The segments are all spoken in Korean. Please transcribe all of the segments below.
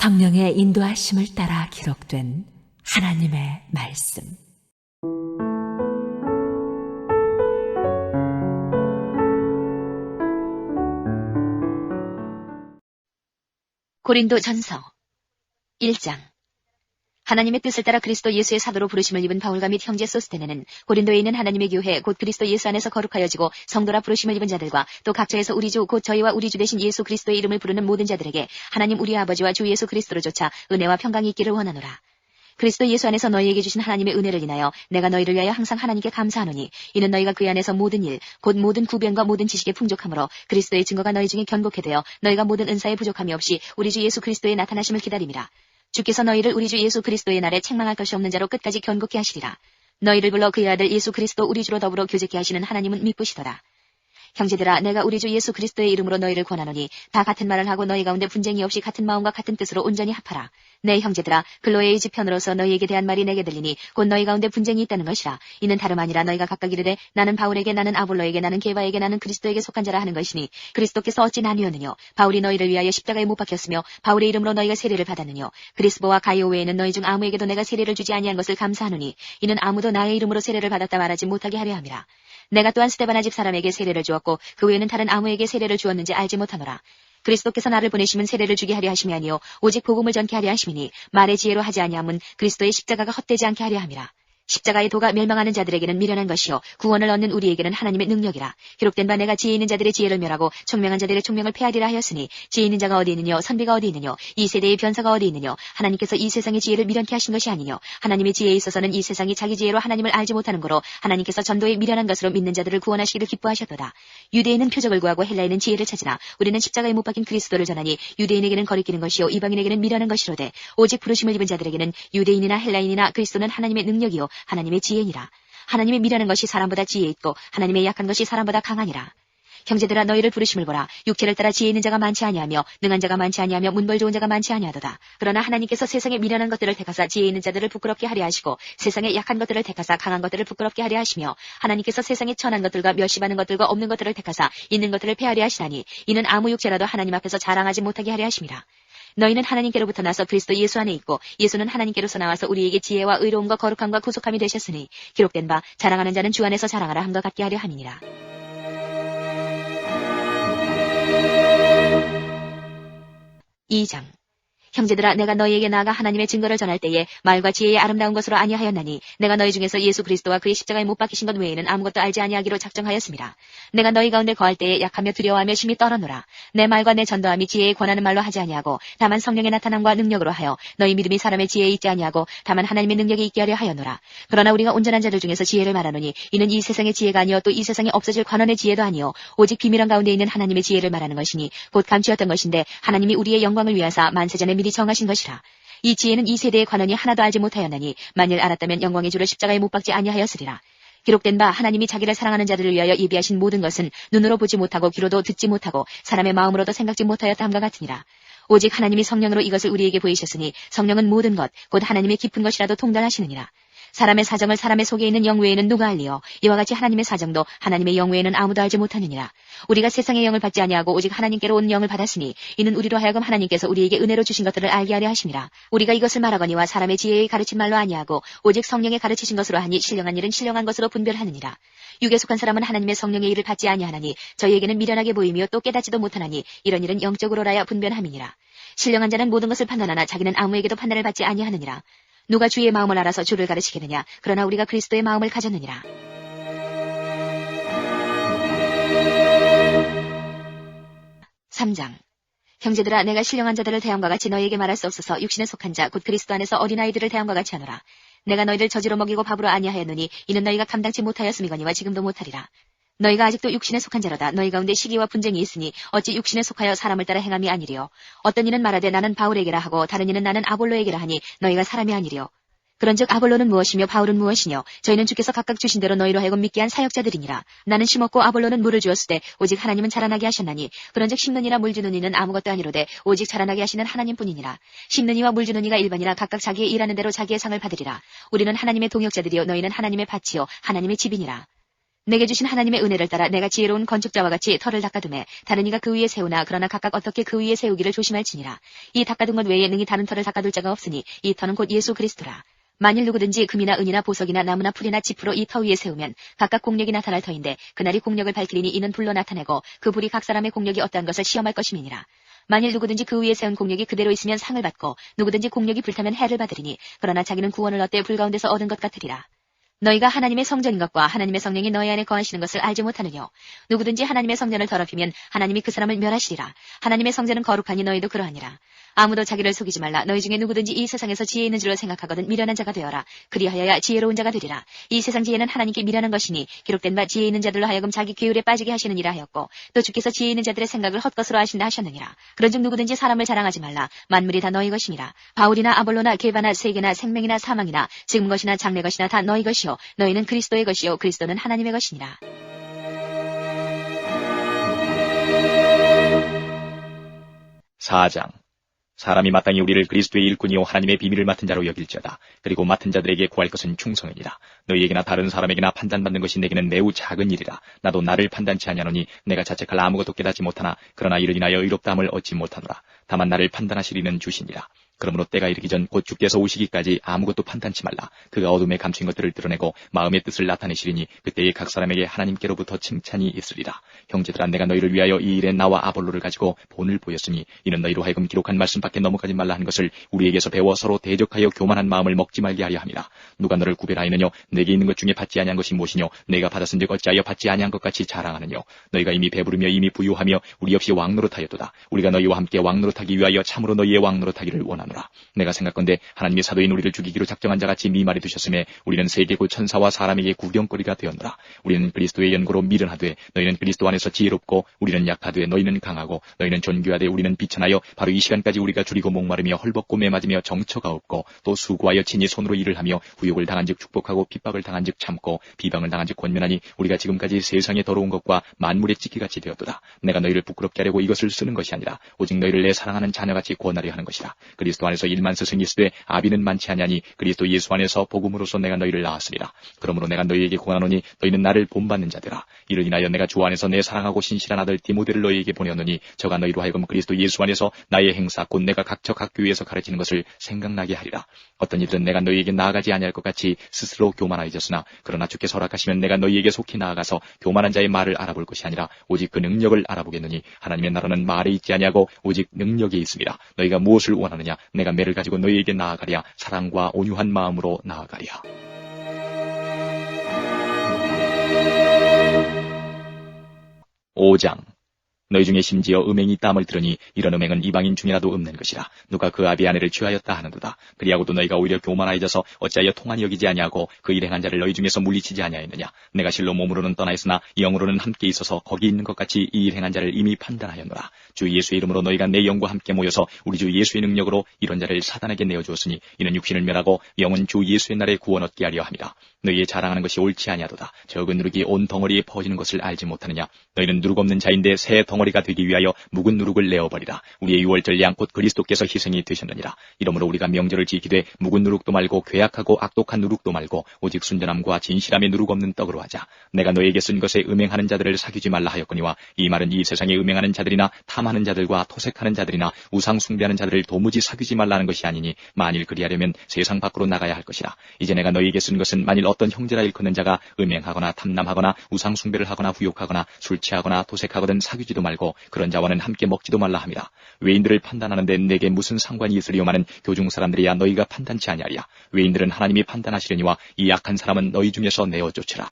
성령의 인도하심을 따라 기록된 하나님의 말씀. 고린도 전서 1장. 하나님의 뜻을 따라 그리스도 예수의 사도로 부르심을 입은 바울과 및 형제 소스테네는 고린도에 있는 하나님의 교회 곧 그리스도 예수 안에서 거룩하여지고 성도라 부르심을 입은 자들과 또 각처에서 우리 주 곧 저희와 우리 주 되신 예수 그리스도의 이름을 부르는 모든 자들에게 하나님 우리 아버지와 주 예수 그리스도로조차 은혜와 평강이 있기를 원하노라. 그리스도 예수 안에서 너희에게 주신 하나님의 은혜를 인하여 내가 너희를 위하여 항상 하나님께 감사하노니 이는 너희가 그 안에서 모든 일 곧 모든 구변과 모든 지식에 풍족함으로 그리스도의 증거가 너희 중에 견고케 되어 너희가 모든 은사에 부족함이 없이 우리 주 예수 그리스도의 나타나심을 기다림이라. 주께서 너희를 우리 주 예수 그리스도의 날에 책망할 것이 없는 자로 끝까지 견고케 하시리라. 너희를 불러 그의 아들 예수 그리스도 우리 주로 더불어 교제케 하시는 하나님은 미쁘시더라. 형제들아, 내가 우리 주 예수 그리스도의 이름으로 너희를 권하노니 다 같은 말을 하고 너희 가운데 분쟁이 없이 같은 마음과 같은 뜻으로 온전히 합하라. 네, 형제들아, 글로에의 지편으로서 너희에게 대한 말이 내게 들리니 곧 너희 가운데 분쟁이 있다는 것이라. 이는 다름 아니라 너희가 각각 이르되 나는 바울에게, 나는 아볼로에게, 나는 게바에게, 나는 그리스도에게 속한 자라 하는 것이니 그리스도께서 어찌 나뉘었느뇨? 바울이 너희를 위하여 십자가에 못 박혔으며 바울의 이름으로 너희가 세례를 받았느뇨? 그리스보와 가이오 외에는 너희 중 아무에게도 내가 세례를 주지 아니한 것을 감사하노니 이는 아무도 나의 이름으로 세례를 받았다 말하지 못하게 하려 함이라. 내가 또한 스데바나 집 사람에게 세례를 주었고 그 외에는 다른 아무에게 세례를 주었는지 알지 못하노라. 그리스도께서 나를 보내시면 세례를 주게 하려 하심이 아니요 오직 복음을 전케 하려 하심이니 말의 지혜로 하지 아니함은 그리스도의 십자가가 헛되지 않게 하려 함이라. 십자가의 도가 멸망하는 자들에게는 미련한 것이요 구원을 얻는 우리에게는 하나님의 능력이라. 기록된 바 내가 지혜 있는 자들의 지혜를 멸하고 총명한 자들의 총명을 폐하리라 하였으니 지혜 있는 자가 어디 있느뇨? 선비가 어디 있느뇨? 이 세대의 변사가 어디 있느뇨? 하나님께서 이 세상의 지혜를 미련케 하신 것이 아니뇨? 하나님의 지혜에 있어서는 이 세상이 자기 지혜로 하나님을 알지 못하는 거로 하나님께서 전도에 미련한 것으로 믿는 자들을 구원하시기를 기뻐하셨도다. 유대인은 표적을 구하고 헬라인은 지혜를 찾으나 우리는 십자가에 못 박힌 그리스도를 전하니 유대인에게는 거리끼는 것이요 이방인에게는 미련한 것이로되 오직 부르심을 입은 자들에게는 유대인이나 헬라인이나 그리스도는 하나님의 능력이요 하나님의 지혜니라. 하나님의 미련한 것이 사람보다 지혜 있고 하나님의 약한 것이 사람보다 강하니라. 형제들아, 너희를 부르심을 보라. 육체를 따라 지혜 있는 자가 많지 아니하며 능한 자가 많지 아니하며 문벌 좋은 자가 많지 아니하도다. 그러나 하나님께서 세상에 미련한 것들을 택하사 지혜 있는 자들을 부끄럽게 하려 하시고 세상에 약한 것들을 택하사 강한 것들을 부끄럽게 하려 하시며 하나님께서 세상에 천한 것들과 멸시받는 것들과 없는 것들을 택하사 있는 것들을 폐하려 하시나니 이는 아무 육체라도 하나님 앞에서 자랑하지 못하게 하려 하심이라. 너희는 하나님께로부터 나서 그리스도 예수 안에 있고 예수는 하나님께로서 나와서 우리에게 지혜와 의로움과 거룩함과 구속함이 되셨으니 기록된 바 자랑하는 자는 주 안에서 자랑하라 함과 같게 하려 함이니라. 이 장. 형제들아, 내가 너희에게 나아가 하나님의 증거를 전할 때에 말과 지혜의 아름다운 것으로 아니하였나니 내가 너희 중에서 예수 그리스도와 그의 십자가에 못 박히신 것 외에는 아무것도 알지 아니하기로 작정하였습니다. 내가 너희 가운데 거할 때에 약하며 두려워하며 심히 떨어노라. 내 말과 내 전도함이 지혜에 권하는 말로 하지 아니하고 다만 성령의 나타남과 능력으로 하여 너희 믿음이 사람의 지혜에 있지 아니하고 다만 하나님의 능력에 있게 하려 하여노라. 그러나 우리가 온전한 자들 중에서 지혜를 말하노니 이는 이 세상의 지혜가 아니요 또 이 세상에 없어질 관원의 지혜도 아니요 오직 비밀한 가운데 있는 하나님의 지혜를 말하는 것이니 곧 감추었던 것인데 하나님이 우리의 영광을 위하사 만세전에 미리 정하신 것이라. 이 지혜는 이 세대의 관원이 하나도 알지 못하였나니 만일 알았다면 영광의 주를 십자가에 못 박지 아니하였으리라. 기록된 바 하나님이 자기를 사랑하는 자들을 위하여 예비하신 모든 것은 눈으로 보지 못하고 귀로도 듣지 못하고 사람의 마음으로도 생각지 못하였다 함과 같으니라. 오직 하나님이 성령으로 이것을 우리에게 보이셨으니 성령은 모든 것 곧 하나님의 깊은 것이라도 통달하시느니라. 사람의 사정을 사람의 속에 있는 영 외에는 누가 알리요? 이와 같이 하나님의 사정도 하나님의 영 외에는 아무도 알지 못하느니라. 우리가 세상의 영을 받지 아니하고 오직 하나님께로 온 영을 받았으니 이는 우리로 하여금 하나님께서 우리에게 은혜로 주신 것들을 알게 하려 하심이라. 우리가 이것을 말하거니와 사람의 지혜에 가르친 말로 아니하고 오직 성령에 가르치신 것으로 하니 신령한 일은 신령한 것으로 분별하느니라. 육에 속한 사람은 하나님의 성령의 일을 받지 아니하나니 저희에게는 미련하게 보이며 또 깨닫지도 못하나니 이런 일은 영적으로라야 분별함이니라. 신령한 자는 모든 것을 판단하나 자기는 아무에게도 판단을 받지 아니하느니라. 누가 주의 마음을 알아서 주를 가르치겠느냐? 그러나 우리가 그리스도의 마음을 가졌느니라. (3장) 형제들아, 내가 신령한 자들을 대함과 같이 너희에게 말할 수 없어서 육신에 속한 자 곧 그리스도 안에서 어린아이들을 대함과 같이 하노라. 내가 너희를 저지로 먹이고 밥으로 아니하였노니 이는 너희가 감당치 못하였음이거니와 지금도 못하리라. 너희가 아직도 육신에 속한 자로다. 너희 가운데 시기와 분쟁이 있으니 어찌 육신에 속하여 사람을 따라 행함이 아니리요. 어떤 이는 말하되 나는 바울에게라 하고 다른 이는 나는 아볼로에게라 하니 너희가 사람이 아니리요. 그런즉 아볼로는 무엇이며 바울은 무엇이뇨? 저희는 주께서 각각 주신 대로 너희로 하여금 믿게 한 사역자들이니라. 나는 심었고 아볼로는 물을 주었으되 오직 하나님은 자라나게 하셨나니 그런즉 심는 이나 물 주는 이는 아무것도 아니로되 오직 자라나게 하시는 하나님뿐이니라. 심는 이와 물 주는 이가 일반이나 각각 자기의 일하는 대로 자기의 상을 받으리라. 우리는 하나님의 동역자들이요 너희는 하나님의 밭이요 하나님의 집이니라. 내게 주신 하나님의 은혜를 따라 내가 지혜로운 건축자와 같이 터를 닦아두매 다른 이가 그 위에 세우나 그러나 각각 어떻게 그 위에 세우기를 조심할지니라. 이 닦아둔 것 외에 능히 다른 터를 닦아둘 자가 없으니 이 터는 곧 예수 그리스도라. 만일 누구든지 금이나 은이나 보석이나 나무나 풀이나 지프로 이 터 위에 세우면 각각 공력이 나타날 터인데 그날이 공력을 밝히리니 이는 불로 나타내고 그 불이 각 사람의 공력이 어떠한 것을 시험할 것임이니라. 만일 누구든지 그 위에 세운 공력이 그대로 있으면 상을 받고 누구든지 공력이 불타면 해를 받으리니 그러나 자기는 구원을 얻되 불 가운데서 얻은 것 같으리라. 너희가 하나님의 성전인 것과 하나님의 성령이 너희 안에 거하시는 것을 알지 못하느뇨. 누구든지 하나님의 성전을 더럽히면 하나님이 그 사람을 멸하시리라. 하나님의 성전은 거룩하니 너희도 그러하니라. 아무도 자기를 속이지 말라. 너희 중에 누구든지 이 세상에서 지혜 있는 줄로 생각하거든 미련한 자가 되어라. 그리하여야 지혜로운 자가 되리라. 이 세상 지혜는 하나님께 미련한 것이니 기록된 바 지혜 있는 자들로 하여금 자기 계율에 빠지게 하시느니라 하였고 또 주께서 지혜 있는 자들의 생각을 헛것으로 하신다 하셨느니라. 그런즉 누구든지 사람을 자랑하지 말라. 만물이 다 너희 것이니라. 바울이나 아볼로나 게바나 세계나 생명이나 사망이나 지금 것이나 장래 것이나 다 너희 것이요 너희는 그리스도의 것이요 그리스도는 하나님의 것이니라. 4장. 사람이 마땅히 우리를 그리스도의 일꾼이요 하나님의 비밀을 맡은 자로 여길지어다. 그리고 맡은 자들에게 구할 것은 충성이니라. 너희에게나 다른 사람에게나 판단받는 것이 내게는 매우 작은 일이라. 나도 나를 판단치 아니하노니 내가 자책할 아무것도 깨닫지 못하나 그러나 이를 인하여 의롭다함을 얻지 못하노라. 다만 나를 판단하시리는 주시니라. 그러므로 때가 이르기 전 곧 주께서 오시기까지 아무것도 판단치 말라. 그가 어둠에 감춘 것들을 드러내고 마음의 뜻을 나타내시리니 그때에 각 사람에게 하나님께로부터 칭찬이 있으리라. 형제들아, 내가 너희를 위하여 이 일에 나와 아볼로를 가지고 본을 보였으니 이는 너희로 하여금 기록한 말씀밖에 넘어가지 말라 한 것을 우리에게서 배워 서로 대적하여 교만한 마음을 먹지 말게 하려 함이라. 누가 너를 구별하였느뇨? 내게 있는 것 중에 받지 아니한 것이 무엇이뇨? 내가 받았은즉 어찌하여 받지 아니한 것 같이 자랑하느뇨? 너희가 이미 배부르며 이미 부유하며 우리 없이 왕노릇하였도다. 우리가 너희와 함께 왕노릇하기 위하여 참으로 너희의 왕노릇하기를 원하노라. 내가 생각건대 하나님이 사도인 우리를 죽이기로 작정한 자같이 미말이 두셨음에 우리는 세계 곧 천사와 사람에게 구경거리가 되었노라. 우리는 그리스도의 연고로 미련하되 너희는 그리스도 안에서 지혜롭고 우리는 약하되 너희는 강하고 너희는 존귀하되 우리는 비천하여 바로 이 시간까지 우리가 줄이고 목마르며 헐벗고 매맞으며 정처가 없고 또 수고하여 친히 손으로 일을 하며 후욕을 당한즉 축복하고 핍박을 당한즉 참고 비방을 당한즉 권면하니 우리가 지금까지 세상에 더러운 것과 만물의 찌기같이 되었도다. 내가 너희를 부끄럽게 하려고 이것을 쓰는 것이 아니라 오직 너희를 내 사랑하는 자녀같이 구원하려 하는 것이라. 그리스도 안에서 일만 스승이 있으되 아비는 많지 아니하니 그리스도 예수 안에서 복음으로써 내가 너희를 낳았으리라. 그러므로 내가 너희에게 공언하노니 너희는 나를 본받는 자들아. 이를 인하여 내가 주 안에서 내 사랑하고 신실한 아들 디모데를 너희에게 보내었노니 저가 너희로 하여금 그리스도 예수 안에서 나의 행사 곧 내가 각처 각 교회에서 가르치는 것을 생각나게 하리라. 어떤 이들은 내가 너희에게 나아가지 아니할 것 같이 스스로 교만하여졌으나 그러나 주께서 허락하시면 내가 너희에게 속히 나아가서 교만한 자의 말을 알아볼 것이 아니라 오직 그 능력을 알아보겠노니 하나님의 나라는 말에 있지 아니하고 오직 능력에 있습니다. 너희가 무엇을 원하느냐? 내가 매를 가지고 너희에게 나아가랴. 사랑과 온유한 마음으로 나아가랴. 5장. 너희 중에 심지어 음행이 땀을 들으니 이런 음행은 이방인 중이라도 읊는 것이라. 누가 그 아비의 아내를 취하였다 하는도다. 그리하고도 너희가 오히려 교만하여져서 어찌하여 통한이 여기지 아니하고 그 일 행한 자를 너희 중에서 물리치지 아니하였느냐. 내가 실로 몸으로는 떠나있으나 영으로는 함께 있어서 거기 있는 것 같이 이 일 행한 자를 이미 판단하였노라. 주 예수의 이름으로 너희가 내 영과 함께 모여서 우리 주 예수의 능력으로 이런 자를 사단에게 내어주었으니 이는 육신을 멸하고 영은 주 예수의 날에 구원 얻게 하려 함이라. 너희의 자랑하는 것이 옳지 아니하도다. 적은 누룩이 온 덩어리에 퍼지는 것을 알지 못하느냐. 너희는 누룩 없는 자인데 새 덩어리가 되기 위하여 묵은 누룩을 내어버리라. 우리의 유월절 양 곧 그리스도께서 희생이 되셨느니라. 이러므로 우리가 명절을 지키되 묵은 누룩도 말고 괴악하고 악독한 누룩도 말고 오직 순전함과 진실함의 누룩 없는 떡으로 하자. 내가 너에게 쓴 것에 음행하는 자들을 사귀지 말라 하였거니와 이 말은 이 세상에 음행하는 자들이나 탐하는 자들과 토색하는 자들이나 우상 숭배하는 자들을 도무지 사귀지 말라는 것이 아니니 만일 그리하려면 세상 밖으로 나가야 할 것이라. 이제 내가 너에게 쓴 것은 만일 어떤 형제라 일컫는 자가 음행하거나 탐남하거나 우상 숭배를 하거나 후욕하거나 술 취하거나 토색하거든 사귀지도 말고 그런 자와는 함께 먹지도 말라 함이라. 외인들을 판단하는데 내게 무슨 상관이 있으리요마는 교중 사람들이야 너희가 판단치 아니하랴. 외인들은 하나님이 판단하시려니와 이 악한 사람은 너희 중에서 내어 쫓으라.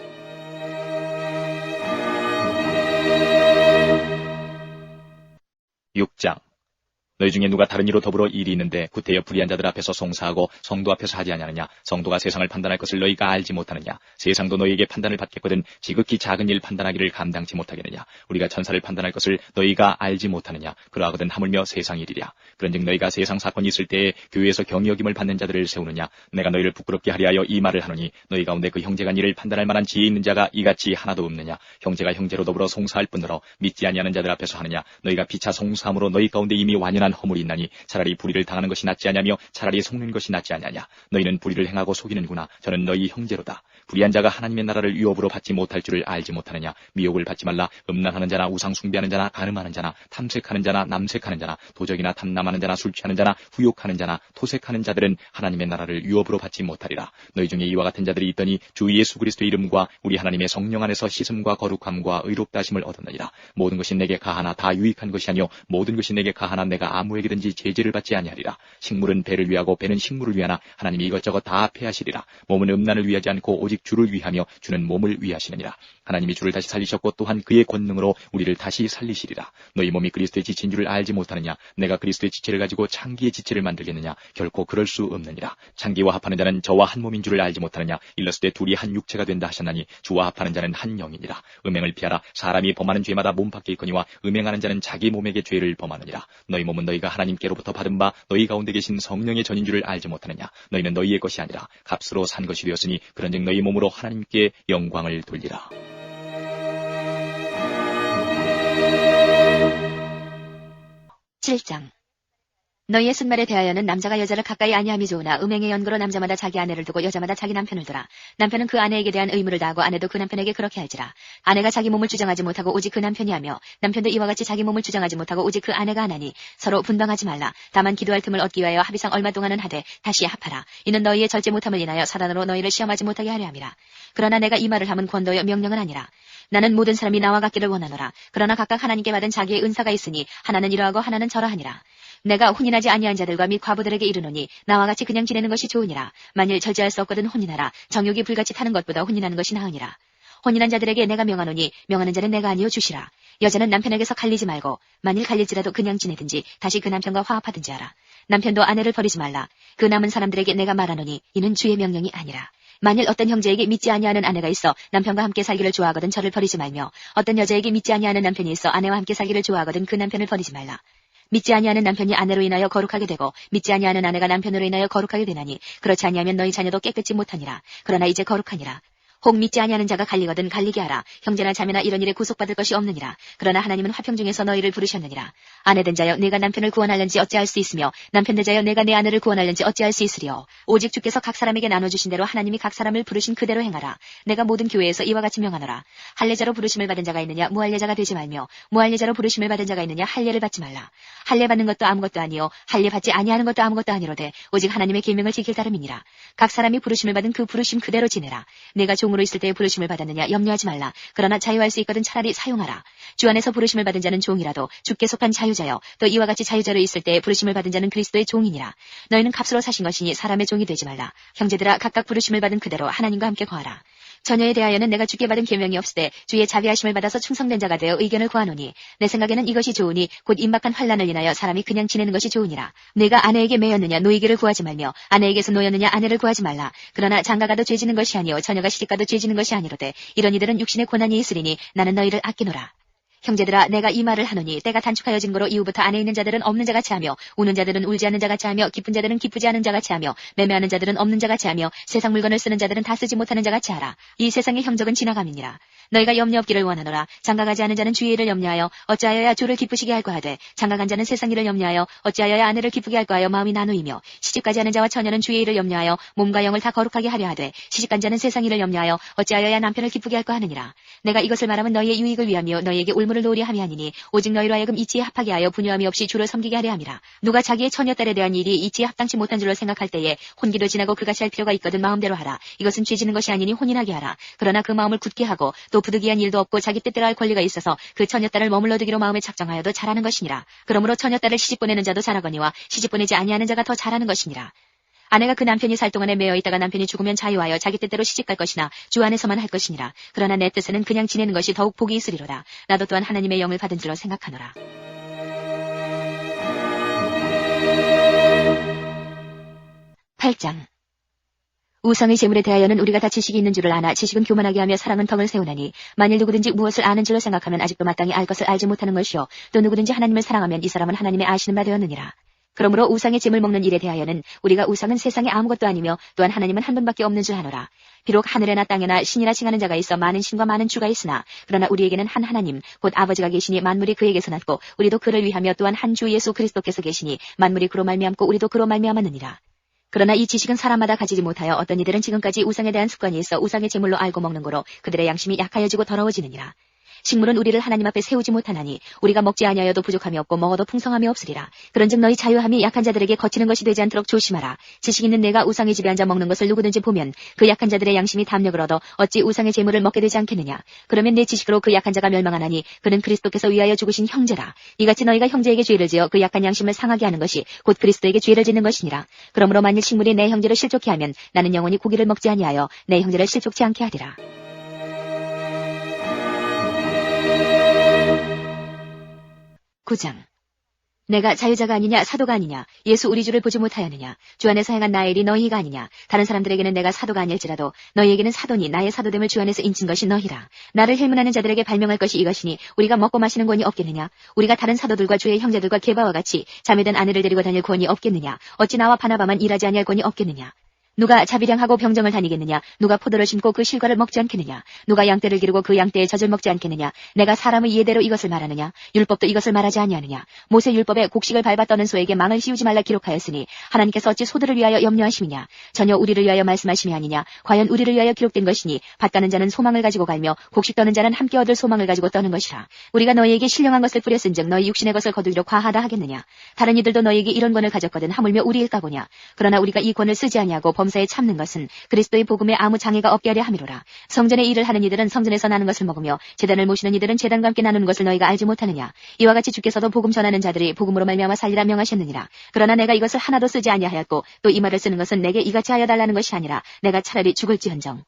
6장. 너희 중에 누가 다른 이로 더불어 일이 있는데 구태여 불의한 자들 앞에서 송사하고 성도 앞에서 하지 아니하느냐. 성도가 세상을 판단할 것을 너희가 알지 못하느냐. 세상도 너희에게 판단을 받겠거든 지극히 작은 일 판단하기를 감당치 못하겠느냐. 우리가 천사를 판단할 것을 너희가 알지 못하느냐. 그러하거든 하물며 세상 일이랴. 그런즉 너희가 세상 사건이 있을 때에 교회에서 경히 여김을 받는 자들을 세우느냐. 내가 너희를 부끄럽게 하려 하여 이 말을 하노니 너희 가운데 그 형제가 이를 판단할 만한 지혜 있는 자가 이같이 하나도 없느냐. 형제가 형제로 더불어 송사할 뿐더러 믿지 아니하는 자들 앞에서 하느냐. 너희가 피차 송사함으로 너희 가운데 이미 완연한 허물이 있나니 차라리 불의를 당하는 것이 낫지 아니하며 차라리 속는 것이 낫지 아니하냐. 너희는 불의를 행하고 속이는구나. 저는 너희 형제로다. 불의한 자가 하나님의 나라를 유업으로 받지 못할 줄을 알지 못하느냐. 미혹을 받지 말라. 음란하는 자나 우상 숭배하는 자나 간음하는 자나 탐색하는 자나 남색하는 자나 도적이나 탐남하는 자나 술 취하는 자나 후욕하는 자나 토색하는 자들은 하나님의 나라를 유업으로 받지 못하리라. 너희 중에 이와 같은 자들이 있더니 주 예수 그리스도의 이름과 우리 하나님의 성령 안에서 씻음과 거룩함과 의롭다 하심을 얻었느니라. 모든 것이 내게 가하나 다 유익한 것이 아니요 모든 것이 내게 가하나 내가 아무에게든지 제재를 받지 아니하리라. 식물은 배를 위하고 배는 식물을 위하나 하나님이 이것저것 다 패하시리라. 몸은 음란을 위하지 않고 오직 주를 위하며 주는 몸을 위하시느니라. 하나님이 주를 다시 살리셨고 또한 그의 권능으로 우리를 다시 살리시리라. 너희 몸이 그리스도의 지체인 줄을 알지 못하느냐. 내가 그리스도의 지체를 가지고 창기의 지체를 만들겠느냐. 결코 그럴 수 없느니라. 창기와 합하는 자는 저와 한 몸인 줄을 알지 못하느냐. 일렀을 때 둘이 한 육체가 된다 하셨나니 주와 합하는 자는 한 영이니라. 음행을 피하라. 사람이 범하는 죄마다 몸 밖에 있거니와 음행하는 자는 자기 몸에게 죄를 범하느니라. 너희 몸은 너희가 하나님께로부터 받은 바 너희 가운데 계신 성령의 전인 줄을 알지 못하느냐. 너희는 너희의 것이 아니라 값으로 산 것이 되었으니 그런즉 너희 몸으로 하나님께 영광을 돌리라. 7장. 너희의 순말에 대하여는 남자가 여자를 가까이 아니함이 좋으나 음행의 연고로 남자마다 자기 아내를 두고 여자마다 자기 남편을 두라. 남편은 그 아내에게 대한 의무를 다하고 아내도 그 남편에게 그렇게 할지라. 아내가 자기 몸을 주장하지 못하고 오직 그 남편이 하며 남편도 이와 같이 자기 몸을 주장하지 못하고 오직 그 아내가 하나니 서로 분방하지 말라. 다만 기도할 틈을 얻기 위하여 합의상 얼마 동안은 하되 다시 합하라. 이는 너희의 절제 못함을 인하여 사단으로 너희를 시험하지 못하게 하려 함이라. 그러나 내가 이 말을 함은 권도여 명령은 아니라. 나는 모든 사람이 나와 같기를 원하노라. 그러나 각각 하나님께 받은 자기의 은사가 있으니 하나는 이러하고 하나는 저러하니라. 내가 혼인하지 아니한 자들과 및 과부들에게 이르노니 나와 같이 그냥 지내는 것이 좋으니라. 만일 절제할 수 없거든 혼인하라. 정욕이 불같이 타는 것보다 혼인하는 것이 나으니라. 혼인한 자들에게 내가 명하노니 명하는 자는 내가 아니요 주시라. 여자는 남편에게서 갈리지 말고 만일 갈릴지라도 그냥 지내든지 다시 그 남편과 화합하든지 하라. 남편도 아내를 버리지 말라. 그 남은 사람들에게 내가 말하노니 이는 주의 명령이 아니라. 만일 어떤 형제에게 믿지 아니하는 아내가 있어 남편과 함께 살기를 좋아하거든 저를 버리지 말며 어떤 여자에게 믿지 아니하는 남편이 있어 아내와 함께 살기를 좋아하거든 그 남편을 버리지 말라. 믿지 아니하는 남편이 아내로 인하여 거룩하게 되고 믿지 아니하는 아내가 남편으로 인하여 거룩하게 되나니 그렇지 아니하면 너희 자녀도 깨끗이 못하니라. 그러나 이제 거룩하니라. 혹 믿지 아니하는 자가 갈리거든 갈리게 하라. 형제나 자매나 이런 일에 구속받을 것이 없느니라. 그러나 하나님은 화평 중에서 너희를 부르셨느니라. 아내된 자여 내가 남편을 구원하려는지 어찌할 수 있으며 남편된 자여 내가 내 아내를 구원하려는지 어찌할 수 있으리요. 오직 주께서 각 사람에게 나눠주신 대로 하나님이 각 사람을 부르신 그대로 행하라. 내가 모든 교회에서 이와 같이 명하노라. 할례자로 부르심을 받은 자가 있느냐 무할례자가 되지 말며 무할례자로 부르심을 받은 자가 있느냐 할례를 받지 말라. 할례 받는 것도 아무것도 아니요 할례 받지 아니하는 것도 아무것도 아니로되 오직 하나님의 계명을 지킬 따름이니라. 각 사람이 부르심을 받은 그 부르심 그대로 지내라. 내가 종으로 있을 때에 부르심을 받았느냐 염려하지 말라. 그러나 자유할 수 있거든 차라리 사용하라. 주 안에서 부르심을 받은 자는 종이라도 주께 속한 자유자여 또 이와 같이 자유자로 있을 때에 부르심을 받은 자는 그리스도의 종이니라. 너희는 값으로 사신 것이니 사람의 종이 되지 말라. 형제들아 각각 부르심을 받은 그대로 하나님과 함께 거하라. 자녀에 대하여는 내가 주께 받은 계명이 없으되 주의 자비하심을 받아서 충성된 자가 되어 의견을 구하노니 내 생각에는 이것이 좋으니 곧 임박한 환난을 인하여 사람이 그냥 지내는 것이 좋으니라. 내가 아내에게 매였느냐 노이기를 구하지 말며 아내에게서 노였느냐 아내를 구하지 말라. 그러나 장가가도 죄지는 것이 아니요 처녀가 시집가도 죄지는 것이 아니로되 이런 이들은 육신의 고난이 있으리니 나는 너희를 아끼노라. 형제들아 내가 이 말을 하노니 때가 단축하여진 거로 이후부터 안에 있는 자들은 없는 자같이 하며 우는 자들은 울지 않는 자같이 하며 기쁜 자들은 기쁘지 않은 자같이 하며 매매하는 자들은 없는 자같이 하며 세상 물건을 쓰는 자들은 다 쓰지 못하는 자같이 하라. 이 세상의 형적은 지나감이니라. 너희가 염려 없기를 원하노라. 장가가지 않은 자는 주의 일을 염려하여 어찌하여야 주를 기쁘시게 할까 하되 장가간 자는 세상 일을 염려하여 어찌하여야 아내를 기쁘게 할까 하여 마음이 나누이며 시집가지 않은 자와 처녀는 주의 일을 염려하여 몸과 영을 다 거룩하게 하려 하되 시집간 자는 세상 일을 염려하여 어찌하여야 남편을 기쁘게 할까 하느니라. 내가 이것을 말하면 너희의 유익을 위하며 너희에게 올무를 놓으리 함이 아니니 오직 너희로 하여금 이치에 합하게 하여 분유함이 없이 주를 섬기게 하려 함이라. 누가 자기의 처녀딸에 대한 일이 이치에 합당치 못한 줄로 생각할 때에 혼기도 지나고 그같이 할 필요가 있거든 마음대로 하라. 이것은 죄지는 것이 아니니 혼인하게 하라. 그러나 그 마음을 굳게 하고 또 부득이한 일도 없고 자기 뜻대로 할 권리가 있어서 그 처녀딸을 머물러 두기로 마음에 작정하여도 잘하는 것이니라. 그러므로 처녀딸을 시집 보내는 자도 잘하거니와 시집 보내지 아니하는 자가 더 잘하는 것이니라. 아내가 그 남편이 살 동안에 매어 있다가 남편이 죽으면 자유하여 자기 뜻대로 시집갈 것이나 주 안에서만 할 것이니라. 그러나 내 뜻에는 그냥 지내는 것이 더욱 복이 있으리로다. 나도 또한 하나님의 영을 받은 줄로 생각하노라. 8장. 우상의 재물에 대하여는 우리가 다 지식이 있는 줄을 아나 지식은 교만하게 하며 사랑은 덕을 세우나니 만일 누구든지 무엇을 아는 줄로 생각하면 아직도 마땅히 알 것을 알지 못하는 것이요 또 누구든지 하나님을 사랑하면 이 사람은 하나님의 아시는 바 되었느니라. 그러므로 우상의 재물 먹는 일에 대하여는 우리가 우상은 세상에 아무것도 아니며 또한 하나님은 한 분밖에 없는 줄 아노라. 비록 하늘에나 땅에나 신이나 칭하는 자가 있어 많은 신과 많은 주가 있으나 그러나 우리에게는 한 하나님 곧 아버지가 계시니 만물이 그에게서 났고 우리도 그를 위하며 또한 한 주 예수 그리스도께서 계시니 만물이 그로 말미암고 우리도 그로 말미암았느니라. 그러나 이 지식은 사람마다 가지지 못하여 어떤 이들은 지금까지 우상에 대한 습관이 있어 우상의 제물로 알고 먹는 거로 그들의 양심이 약하여지고 더러워지느니라. 식물은 우리를 하나님 앞에 세우지 못하나니 우리가 먹지 아니하여도 부족함이 없고 먹어도 풍성함이 없으리라. 그런즉 너희 자유함이 약한 자들에게 거치는 것이 되지 않도록 조심하라. 지식 있는 내가 우상의 집에 앉아 먹는 것을 누구든지 보면 그 약한 자들의 양심이 담력을 얻어 어찌 우상의 제물을 먹게 되지 않겠느냐. 그러면 내 지식으로 그 약한 자가 멸망하나니 그는 그리스도께서 위하여 죽으신 형제라. 이같이 너희가 형제에게 죄를 지어 그 약한 양심을 상하게 하는 것이 곧 그리스도에게 죄를 짓는 것이니라. 그러므로 만일 식물이 내 형제를 실족케 하면 나는 영원히 고기를 먹지 아니하여 내 형제를 실족치 않게 하리라. 9장. 내가 자유자가 아니냐 사도가 아니냐 예수 우리 주를 보지 못하였느냐 주 안에서 행한 나의 일이 너희가 아니냐 다른 사람들에게는 내가 사도가 아닐지라도 너희에게는 사도니 나의 사도됨을 주 안에서 인친 것이 너희라. 나를 힐문하는 자들에게 발명할 것이 이것이니 우리가 먹고 마시는 권이 없겠느냐 우리가 다른 사도들과 주의 형제들과 게바와 같이 자매된 아내를 데리고 다닐 권이 없겠느냐 어찌 나와 바나바만 일하지 아니할 권이 없겠느냐 누가 자비량하고 병정을 다니겠느냐 누가 포도를 심고 그 실과를 먹지 않겠느냐 누가 양떼를 기르고 그 양떼의 젖을 먹지 않겠느냐 내가 사람의 예대로 이것을 말하느냐 율법도 이것을 말하지 아니하느냐 모세 율법에 곡식을 밟아 떠는 소에게 망을 씌우지 말라 기록하였으니 하나님께서 어찌 소들을 위하여 염려하심이냐 전혀 우리를 위하여 말씀하심이 아니냐 과연 우리를 위하여 기록된 것이니 밭 가는 자는 소망을 가지고 갈며 곡식 떠는 자는 함께 얻을 소망을 가지고 떠는 것이라. 우리가 너희에게 신령한 것을 뿌렸은즉 너희 육신의 것을 거두기로 과하다 하겠느냐 다른 이들도 너희에게 이런 권을 가졌거든 하물며 우리일까보냐 그러나 우리가 이 권을 쓰지 아니하고 범사에 참는 것은 그리스도의 복음에 아무 장애가 없게 하려 함이로라. 성전의 일을 하는 이들은 성전에서 나는 것을 먹으며 제단을 모시는 이들은 제단과 함께 나누는 것을 너희가 알지 못하느냐. 이와 같이 주께서도 복음 전하는 자들이 복음으로 말미암아 살리라 명하셨느니라. 그러나 내가 이것을 하나도 쓰지 아니하였고 또 이 말을 쓰는 것은 내게 이같이 하여 달라는 것이 아니라 내가 차라리 죽을지언정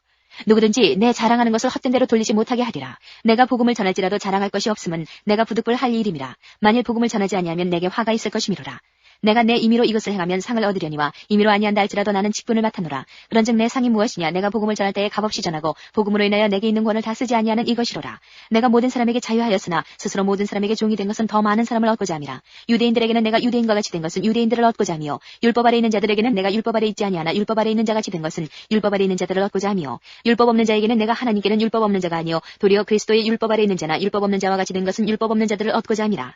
누구든지 내 자랑하는 것을 헛된 대로 돌리지 못하게 하리라. 내가 복음을 전할지라도 자랑할 것이 없음은 내가 부득불 할 일임이라. 만일 복음을 전하지 아니하면 내게 화가 있을 것이미로라. 내가 내 임의로 이것을 행하면 상을 얻으려니와 임의로 아니한다 할지라도 나는 직분을 맡아노라. 그런즉 내 상이 무엇이냐 내가 복음을 전할 때에 값없이 전하고 복음으로 인하여 내게 있는 권을 다 쓰지 아니하는 이것이로라. 내가 모든 사람에게 자유하였으나 스스로 모든 사람에게 종이 된 것은 더 많은 사람을 얻고자 함이라. 유대인들에게는 내가 유대인과 같이 된 것은 유대인들을 얻고자 함이요 율법 아래 있는 자들에게는 내가 율법 아래 있지 아니하나 율법 아래 있는 자 같이 된 것은 율법 아래 있는 자들을 얻고자 함이요 율법 없는 자에게는 내가 하나님께는 율법 없는 자가 아니요 도리어 그리스도의 율법 아래 있는 자나 율법 없는 자와 같이 된 것은 율법 없는 자들을 얻고자 함이라.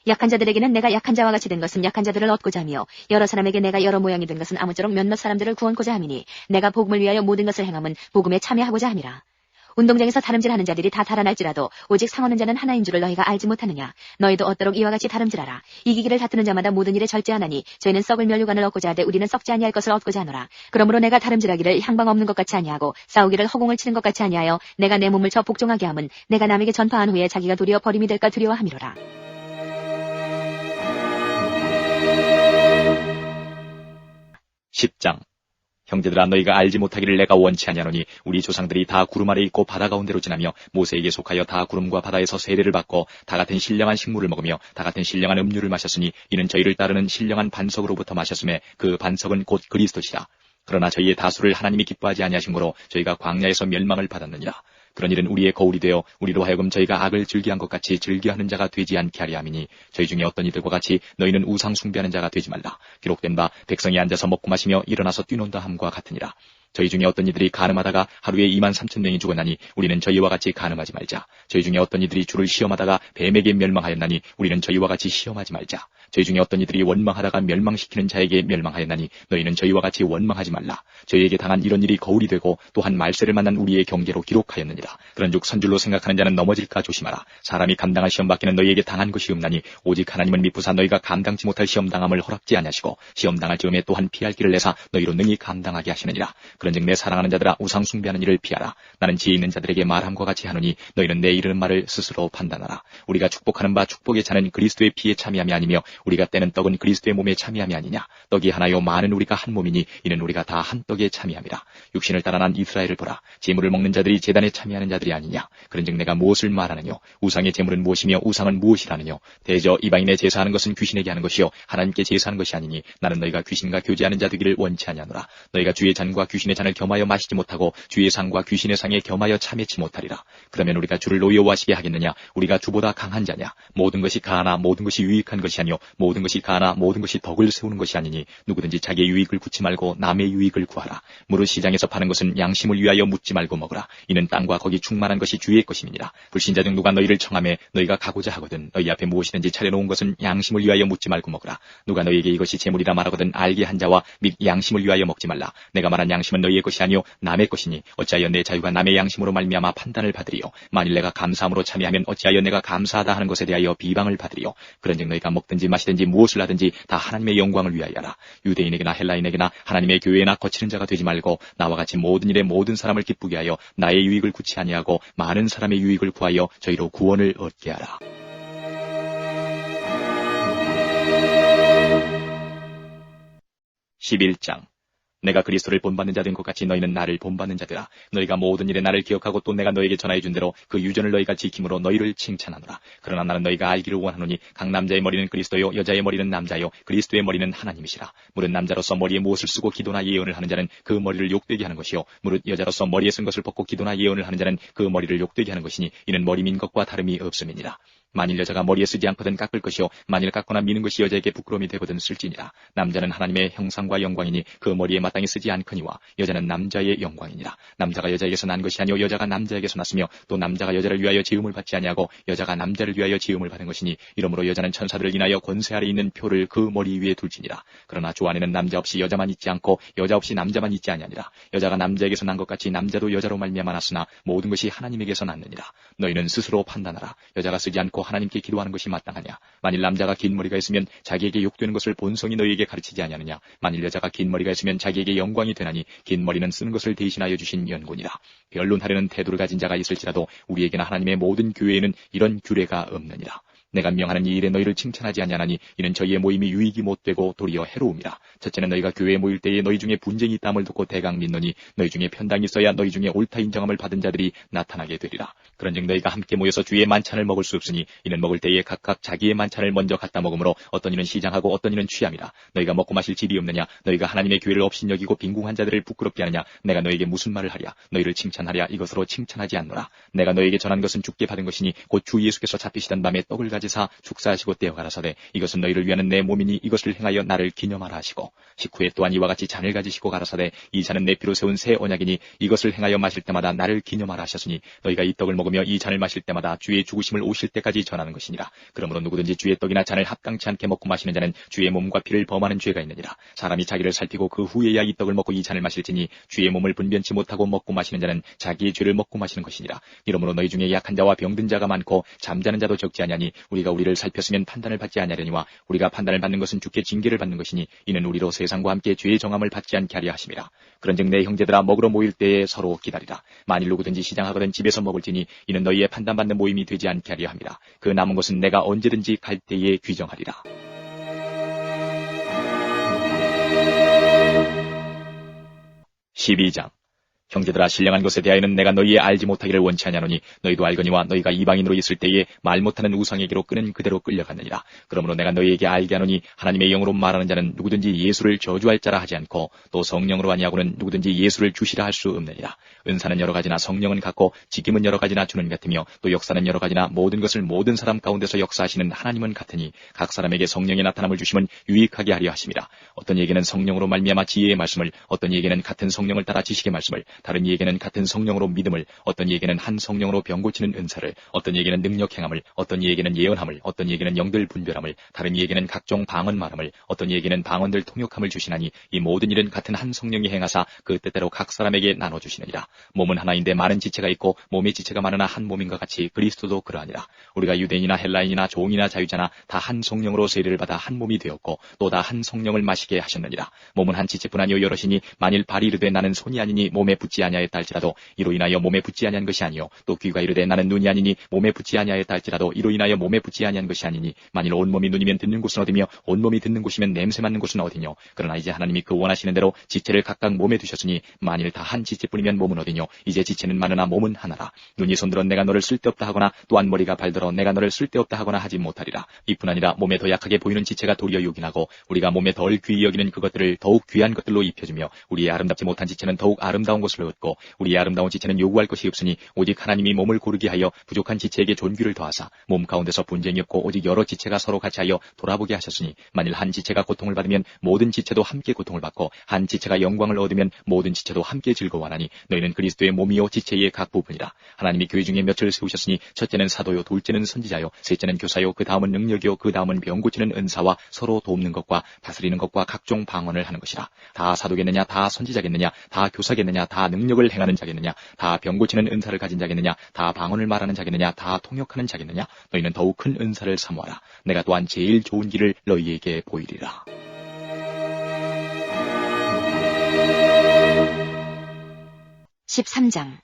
약한 자들에게는 내가 약한 자와 같이 된 것은 약한 자들을 얻고자 하며 여러 사람에게 내가 여러 모양이 된 것은 아무쪼록 몇몇 사람들을 구원코자 함이니 내가 복음을 위하여 모든 것을 행함은 복음에 참여하고자 함이라. 운동장에서 다름질하는 자들이 다 달아날지라도 오직 상하는 자는 하나인 줄을 너희가 알지 못하느냐. 너희도 얻도록 이와 같이 다름질하라. 이기기를 다투는 자마다 모든 일에 절제하나니 저희는 썩을 멸류관을 얻고자 하되 우리는 썩지 아니할 것을 얻고자 하노라. 그러므로 내가 다름질하기를 향방 없는 것 같이 아니하고 싸우기를 허공을 치는 것 같이 아니하여 내가 내 몸을 저 복종하게 함은 내가 남에게 전파한 후에 자기가 도리어 버림이 될까 두려워함이로라. 10장. 형제들아 너희가 알지 못하기를 내가 원치 아니하노니 우리 조상들이 다 구름 아래 있고 바다 가운데로 지나며 모세에게 속하여 다 구름과 바다에서 세례를 받고 다 같은 신령한 식물을 먹으며 다 같은 신령한 음료를 마셨으니 이는 저희를 따르는 신령한 반석으로부터 마셨음에 그 반석은 곧 그리스도시라. 그러나 저희의 다수를 하나님이 기뻐하지 아니하신 거로 저희가 광야에서 멸망을 받았느니라. 그런 일은 우리의 거울이 되어 우리로 하여금 저희가 악을 즐겨한 것 같이 즐겨하는 자가 되지 않게 하려 함이니 저희 중에 어떤 이들과 같이 너희는 우상 숭배하는 자가 되지 말라. 기록된 바 백성이 앉아서 먹고 마시며 일어나서 뛰논다 함과 같으니라. 저희 중에 어떤 이들이 가늠하다가 하루에 23,000명이 죽었나니 우리는 저희와 같이 가늠하지 말자. 저희 중에 어떤 이들이 주를 시험하다가 뱀에게 멸망하였나니 우리는 저희와 같이 시험하지 말자. 저희 중에 어떤 이들이 원망하다가 멸망시키는 자에게 멸망하였나니 너희는 저희와 같이 원망하지 말라. 저희에게 당한 이런 일이 거울이 되고 또한 말세를 만난 우리의 경계로 기록하였느니라. 그런즉 선줄로 생각하는 자는 넘어질까 조심하라. 사람이 감당할 시험 밖에는 너희에게 당한 것이 없나니 오직 하나님은 미쁘사 너희가 감당치 못할 시험 당함을 허락지 아니하시고 시험 당할 즈음에 또한 피할 길을 내사 너희로 능히 감당하게 하시느니라. 그런즉 내 사랑하는 자들아 우상 숭배하는 일을 피하라. 나는 지혜 있는 자들에게 말함과 같이 하노니 너희는 내 이르는 말을 스스로 판단하라. 우리가 축복하는 바 축복의 차는 그리스도의 피에 참여함이 아니며 우리가 떼는 떡은 그리스도의 몸에 참여함이 아니냐. 떡이 하나요 많은 우리가 한 몸이니 이는 우리가 다 한 떡에 참여함이라. 육신을 따라 난 이스라엘을 보라. 제물을 먹는 자들이 제단에 참여하는 자들이 아니냐. 그런즉 내가 무엇을 말하느뇨. 우상의 제물은 무엇이며 우상은 무엇이라느뇨. 대저 이방인의 제사하는 것은 귀신에게 하는 것이요 하나님께 제사하는 것이 아니니 나는 너희가 귀신과 교제하는 자 되기를 원치 아니하노라. 너희가 주의 잔과 귀신의 잔을 겸하여 마시지 못하고 주의 상과 귀신의 상에 겸하여 참여치 못하리라. 그러면 우리가 주를 노여워하시게 하겠느냐. 우리가 주보다 강한 자냐. 모든 것이 가하나 모든 것이 유익한 것이 아니요 모든 것이 가나 모든 것이 덕을 세우는 것이 아니니 누구든지 자기의 유익을 구치 말고 남의 유익을 구하라. 무릇 시장에서 파는 것은 양심을 위하여 묻지 말고 먹으라. 이는 땅과 거기 충만한 것이 주의 것임이니라. 불신자 중 누가 너희를 청하매 너희가 가고자 하거든 너희 앞에 무엇이든지 차려놓은 것은 양심을 위하여 묻지 말고 먹으라. 누가 너희에게 이것이 재물이라 말하거든 알게 한 자와 및 양심을 위하여 먹지 말라. 내가 말한 양심은 너희의 것이 아니요 남의 것이니 어찌하여 내 자유가 남의 양심으로 말미암아 판단을 받으리요. 만일 내가 감사함으로 참여하면 어찌하여 내가 감사하다 하는 것에 대하여 비방을 받으리요. 그런즉 너희가 먹든지 마시든지 무엇을 하든지 다 하나님의 영광을 위하여라. 유대인에게나 헬라인에게나 하나님의 교회나 거치는 자가 되지 말고 나와 같이 모든 일에 모든 사람을 기쁘게 하여 나의 유익을 구치 아니하고 많은 사람의 유익을 구하여 저희로 구원을 얻게 하라. 11장 내가 그리스도를 본받는 자 된 것 같이 너희는 나를 본받는 자들아. 너희가 모든 일에 나를 기억하고 또 내가 너에게 전하여 준 대로 그 유전을 너희가 지킴으로 너희를 칭찬하노라. 그러나 나는 너희가 알기를 원하노니 각 남자의 머리는 그리스도요 여자의 머리는 남자요 그리스도의 머리는 하나님이시라. 무릇 남자로서 머리에 무엇을 쓰고 기도나 예언을 하는 자는 그 머리를 욕되게 하는 것이요 무릇 여자로서 머리에 쓴 것을 벗고 기도나 예언을 하는 자는 그 머리를 욕되게 하는 것이니 이는 머리 민 것과 다름이 없음이니라. 만일 여자가 머리에 쓰지 않거든 깎을 것이요 만일 깎거나 미는 것이 여자에게 부끄러움이 되거든 쓸지니라. 남자는 하나님의 형상과 영광이니 그 머리에 마땅히 쓰지 않거니와 여자는 남자의 영광이니라. 남자가 여자에게서 난 것이 아니요 여자가 남자에게서 났으며 또 남자가 여자를 위하여 지음을 받지 아니하고 여자가 남자를 위하여 지음을 받은 것이니 이러므로 여자는 천사들을 인하여 권세 아래 있는 표를 그 머리 위에 둘지니라. 그러나 주 안에는 남자 없이 여자만 있지 않고 여자 없이 남자만 있지 아니하니라. 여자가 남자에게서 난 것 같이 남자도 여자로 말미암아 났으나 모든 것이 하나님에게서 났느니라. 너희는 스스로 판단하라. 여자가 쓰지 않고 하나님께 기도하는 것이 마땅하냐. 만일 남자가 긴 머리가 있으면 자기에게 욕되는 것을 본성이 너희에게 가르치지 아니하느냐. 만일 여자가 긴 머리가 있으면 자기에게 영광이 되나니 긴 머리는 쓰는 것을 대신하여 주신 연고니라. 변론하려는 태도를 가진 자가 있을지라도 우리에게나 하나님의 모든 교회에는 이런 규례가 없느니라. 내가 명하는 이 일에 너희를 칭찬하지 아니하나니 이는 저희의 모임이 유익이 못되고 도리어 해로움이라. 첫째는 너희가 교회에 모일 때에 너희 중에 분쟁이 있다함을 듣고 대강 믿노니 너희 중에 편당이 있어야 너희 중에 옳다 인정함을 받은 자들이 나타나게 되리라. 그런즉 너희가 함께 모여서 주의 만찬을 먹을 수 없으니 이는 먹을 때에 각각 자기의 만찬을 먼저 갖다 먹으므로 어떤 이는 시장하고 어떤 이는 취함이라. 너희가 먹고 마실 질이 없느냐. 너희가 하나님의 교회를 업신여기고 빈궁한 자들을 부끄럽게 하느냐. 내가 너에게 무슨 말을 하랴. 너희를 칭찬하랴. 이것으로 칭찬하지 않노라. 내가 너에게 전한 것은 주께 받은 것이니 곧 주 예수께서 잡히시던 밤에 떡을 가지사 축사하시고 떼어 가라사대 이것은 너희를 위하는 내 몸이니 이것을 행하여 나를 기념하라 하시고 식후에 또한 이와 같이 잔을 가지시고 가라사대 이 잔은 내 피로 세운 새 언약이니 이것을 행하여 마실 때마다 나를 기념하라 하셨으니 너희가 이 떡을 먹으며 이 잔을 마실 때마다 주의 죽으심을 오실 때까지 전하는 것이니라. 그러므로 누구든지 주의 떡이나 잔을 합당치 않게 먹고 마시는 자는 주의 몸과 피를 범하는 죄가 있느니라. 사람이 자기를 살피고 그 후에야 이 떡을 먹고 이 잔을 마실지니 주의 몸을 분변치 못하고 먹고 마시는 자는 자기의 죄를 먹고 마시는 것이니라. 이러므로 너희 중에 약한 자와 병든 자가 많고 잠자는 자도 적지 아니하니 우리가 우리를 살폈으면 판단을 받지 아니하려니와 우리가 판단을 받는 것은 주께 징계를 받는 것이니 이는 우리로 세상과 함께 죄의 정함을 받지 않게 하려 하심이라. 그런즉 내 형제들아 먹으러 모일 때에 서로 기다리라. 만일 누구든지 시장하거든 집에서 먹을지니 이는 너희의 판단받는 모임이 되지 않게 하려 함이라. 그 남은 것은 내가 언제든지 갈 때에 규정하리라. 12장 형제들아 신령한 것에 대하여는 내가 너희의 알지 못하기를 원치 아니하노니 너희도 알거니와 너희가 이방인으로 있을 때에 말 못하는 우상에게로 끄는 그대로 끌려갔느니라. 그러므로 내가 너희에게 알게 하노니 하나님의 영으로 말하는 자는 누구든지 예수를 저주할 자라 하지 않고 또 성령으로 아니하고는 누구든지 예수를 주시라 할 수 없느니라. 은사는 여러 가지나 성령은 같고 직임은 여러 가지나 주는 같으며 또 역사는 여러 가지나 모든 것을 모든 사람 가운데서 역사하시는 하나님은 같으니 각 사람에게 성령의 나타남을 주심은 유익하게 하려 하심이라. 어떤 이에게는 성령으로 말미암아 지혜의 말씀을 어떤 이에게는 같은 성령을 따라 지식의 말씀을 다른 이에게는 같은 성령으로 믿음을 어떤 이에게는 한 성령으로 병 고치는 은사를 어떤 이에게는 능력 행함을 어떤 이에게는 예언함을 어떤 이에게는 영들 분별함을 다른 이에게는 각종 방언 말함을 어떤 이에게는 방언들 통역함을 주시나니 이 모든 일은 같은 한 성령이 행하사 그 뜻대로 각 사람에게 나눠주시느니라. 몸은 하나인데 많은 지체가 있고 몸의 지체가 많으나 한 몸인과 같이 그리스도도 그러하니라. 우리가 유대인이나 헬라인이나 종이나 자유자나 다 한 성령으로 세례를 받아 한 몸이 되었고 또 다 한 성령을 마시게 하셨느니라. 몸은 한 지체뿐 아니요 여럿이니 만일 발이 이르되 나는 손이 아니니 몸에 붙지 아니하였다 할지라도 이로 인하여 몸에 붙지 아니한 것이 아니요 또 귀가 이르되 나는 눈이 아니니 몸에 붙지 아니하였다 할지라도 이로 인하여 몸에 붙지 아니한 것이 아니니 만일 온몸이 눈이면 듣는 곳은 어디며 온몸이 듣는 곳이면 냄새 맡는 곳은 어디뇨. 그러나 이제 하나님이 그 원하시는 대로 지체를 각각 몸에 두셨으니 만일 다 한 지체뿐이면 몸은 어디뇨. 이제 지체는 많으나 몸은 하나라. 눈이 손들어 내가 너를 쓸데없다 하거나 또한 머리가 발들어 내가 너를 쓸데없다 하거나 하지 못하리라. 이뿐 아니라 몸에 더 약하게 보이는 지체가 도리어 요긴하고 우리가 몸에 덜 귀히 여기는 그것들을 더욱 귀한 것들로 입혀주며 우리의 아름답지 못한 지체는 더욱 아름다운 것을 것을 얻고 우리의 아름다운 지체는 요구할 것이 없으니 오직 하나님이 몸을 고르게 하여 부족한 지체에게 존귀를 더하사 몸 가운데서 분쟁이 없고 오직 여러 지체가 서로 같이 하여 돌아보게 하셨으니 만일 한 지체가 고통을 받으면 모든 지체도 함께 고통을 받고 한 지체가 영광을 얻으면 모든 지체도 함께 즐거워하나니 너희는 그리스도의 몸이요 지체의 각 부분이라. 하나님이 교회 중에 몇을 세우셨으니 첫째는 사도요 둘째는 선지자요 셋째는 교사요 그 다음은 능력이요 그 다음은 병 고치는 은사와 서로 돕는 것과 다스리는 것과 각종 방언을 하는 것이라. 다 사도겠느냐 다 선지자겠느냐 다 교사겠느냐 다 능력을 행하는 자겠느냐 다 병 고치는 은사를 가진 자겠느냐 다 방언을 말하는 자겠느냐 다 통역하는 자겠느냐 너희는 더욱 큰 은사를 사모하라. 내가 또한 제일 좋은 길을 너희에게 보이리라. 13장.